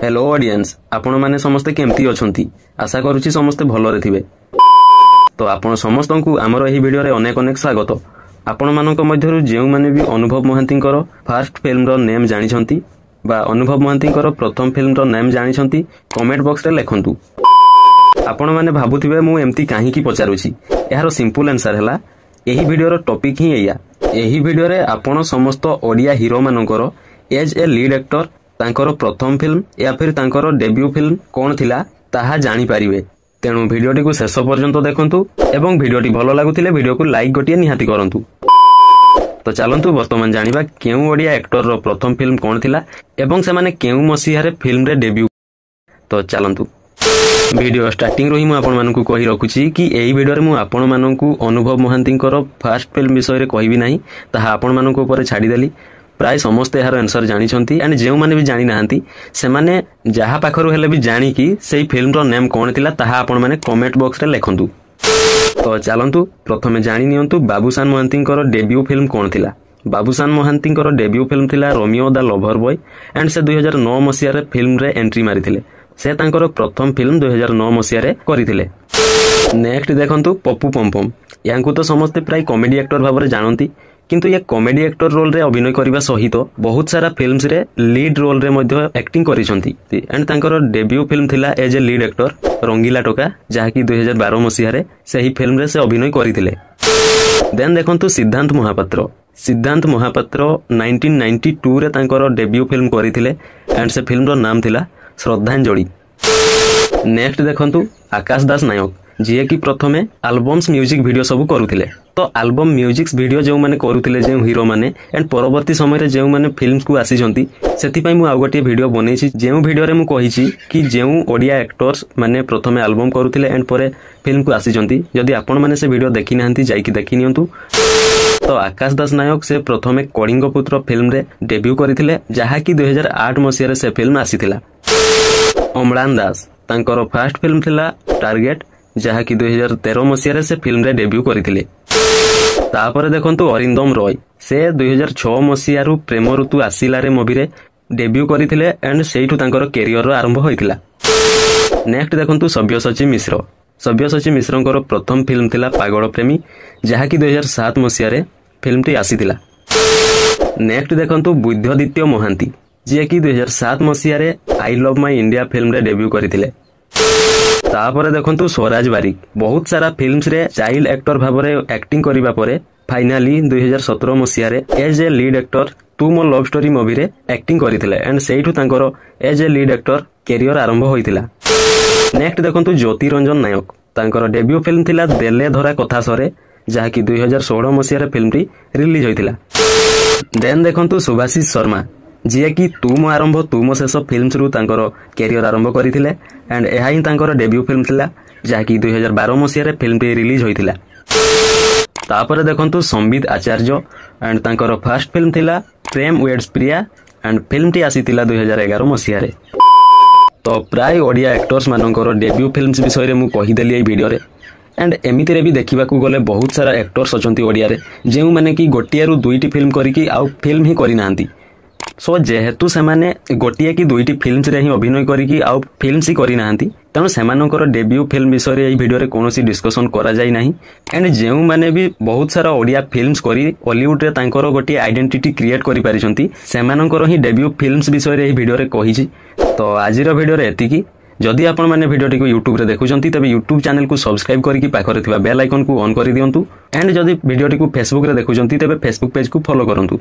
Hello audience आपण माने समस्ते केमती अछंती आशा करूची समस्ते भलरे थिबे। तो आपण समस्तंकु हमर एही वीडियो रे अनेक अनेक स्वागत। आपण मानक मध्यरु जेउ माने भी अनुभव महांतीकर फर्स्ट फिल्म रो नेम जानि छंती बा अनुभव महांतीकर प्रथम फिल्म रो नेम जानि छंती कमेंट बॉक्स रे लेखंतु। आपण माने भाबुथिबे मु एम्ति काहे की पचारुची, एहारो सिंपल आंसर हला एही वीडियो रो टॉपिक ही एया। एही वीडियो रे आपण समस्त ओडिया हीरो मानकर एज ए लीड एक्टर तांकर प्रथम फिल्म या फिर तांकर डेब्यू फिल्म कौन थिला ताहा जानि पारिबे। तेणु वीडियोटी को शेष पर्यंत देखंतु एवं वीडियोटी भलो लागुथिले वीडियो को लाइक गोटिए निहाती करंतु। तो चलंतु वर्तमान जानिबा केउ ओडिया एक्टर रो प्रथम फिल्म कौन थिला एवं से माने केउ मसीहा रे फिल्म रे डेब्यू। तो चलंतु वीडियो स्टार्टिंग रही मु आपण मानकु कहि रखुची कि एही वीडियो रे मु आपण मानकु अनुभव महांतीकर फर्स्ट फिल्म विषय रे कहिबी नाही, ताहा आपण मानकु ऊपर छाडी देली। प्राय समस्त यार आंसर जानी छंती एंड जेउ माने भी जानी नाहंती से माने जहा पाखरु हेले भी जानी कि सेही फिल्म रो नेम कोन थिला ताहा आपण माने कमेंट बॉक्स रे लेखंतु। तो चलंतु प्रथमे जानि नियंतु बाबूसान महांतीकर डेब्यू फिल्म कोन थिला। बाबूसान महांतीकर डेब्यू फिल्म थिला Romeo the lover boy and से 2009 मसिया रे फिल्म रे एंट्री मारिथिले। से तांकर प्रथम फिल्म 2009 मसिया रे करिथिले। नेक्स्ट देखंतु पप्पू पमपम, यांकु तो समस्त प्राय कॉमेडी एक्टर भाबरे जानंती, किंतु ये कॉमेडी एक्टर रोल रे अभिनय करबा सहित बहुत सारा फिल्म्स रे लीड रोल रे मध्य एक्टिंग करिसंती एंड तांकर डेब्यू फिल्म थिला एज ए लीड एक्टर रंगीला टोका, जहा कि 2012 मसिया रे सही फिल्म रे से अभिनय करिथिले। देन देखंतु सिद्धांत महापात्र। सिद्धांत महापात्र 1992 रे तांकर डेब्यू फिल्म करिथिले एंड से फिल्म रो नाम थिला श्रद्धांजलि। नेक्स्ट देखंतु आकाश दास नायक, जे कि प्रथमे एल्बम्स म्यूजिक वीडियो सब करुथिले। तो एल्बम म्यूजिक वीडियो जो माने करुथिले जे हीरो माने एंड परवर्ती समय रे जे माने फिल्म्स को आसीजंती सेति पई मु आ गोटे वीडियो बनेछि। जे वीडियो रे मु कहिछि कि जे ओडिया एक्टर्स माने प्रथमे एल्बम करुथिले एंड परे फिल्म को आसीजंती। जदि आपण माने से वीडियो देखि नाहंती जाईकी देखि नियंतु। तो आकाश दास नायक से प्रथमे कलिंग पुत्र फिल्म रे डेब्यू करिथिले, जहा कि 2008 मसिया रे से फिल्म आसीथिला। अमलान दास तांकर फर्स्ट फिल्म थिला टारगेट, जहा कि 2013 मसिया रे से फिल्म रे डेब्यू करिथिले। तापरे देखंतु अरिंदम रॉय, से 2006 मसिया रु प्रेम ऋतु आसिला रे मूवी रे डेब्यू करिथिले एंड सेइठु तांकर करियर रो आरंभ होइथिला। नेक्स्ट देखंतु सब्यसाची मिश्र। सब्यसाची मिश्रंकर प्रथम फिल्म थिला पागल प्रेमी, जहा कि 2007 मसिया रे फिल्म टी आसीथिला। नेक्स्ट देखंतु बुद्धदित्य महांती, जे कि 2007 मसिया रे I love my India film रे डेब्यू करिथिले। तापरे देखंतु स्वराज बारिक, बहुत सारा फिल्म्स रे चाइल्ड एक्टर भाबरे एक्टिंग करिबा परे फाइनली 2017 मसिया रे as a lead actor Tu Mo love story movie रे एक्टिंग करिथिले एंड सेइठु तांकर as a lead actor career आरंभ होइथिला। नेक्स्ट देखंतु ज्योति रंजन नायक, तांकर डेब्यू फिल्म थिला देले धरा कथा सरे, जहा कि 2016 मसिया रे फिल्म टी रिलीज होइथिला। देन देखंतु सुभाषिष शर्मा, जे कि तुम आरंभ तुम शेष फिल्म्स रु तांकर करियर आरंभ करिथिले एंड एहा ही तांकर डेब्यू फिल्म थिला, जहा कि 2012 मसिया रे फिल्म टी रिलीज होइथिला। तापरे देखंतु संबित आचार्य एंड तांकर फर्स्ट फिल्म थिला Prem Weds Priya and film टी आसीथिला 2011 मसिया रे। तो प्राय ओडिया एक्टर्स मानकर डेब्यू फिल्म्स विषय रे मु कहि देली ए वीडियो रे एंड एमिति रे भी देखिबा को गले बहुत सारा एक्टर्स अछंती ओडिया रे जेउ माने कि गोटिया रु दुईटी फिल्म करिकि आउ फिल्म ही करि नाहंती। सो जेहेतु से माने गोटिया की दुईटी फिल्म्स रे ही अभिनय करिकि आउ फिल्म्स ही करि नाहंती, तेणु सेमानकर डेब्यू फिल्म विषय रे एही वीडियो रे कोनोसी डिस्कशन करा जाई नाही एंड जेउ माने भी बहुत सारा ओडिया फिल्म्स करी हॉलीवुड रे तांकर गोटिए आइडेंटिटी क्रिएट करि पारिसंती, सेमानकर ही डेब्यू फिल्म्स विषय रे एही वीडियो रे कहिछि। तो आजिर वीडियो रे एतिकी। जदि आपण माने वीडियोटी को यूट्यूब रे देखुचंती तबे यूट्यूब चैनल को सब्सक्राइब करिकि पाखरे थिबा बेल आइकन को ऑन करि दियंतु एंड जदि वीडियोटी को फेसबुक रे देखुचंती तबे फेसबुक पेज को फॉलो करंतु।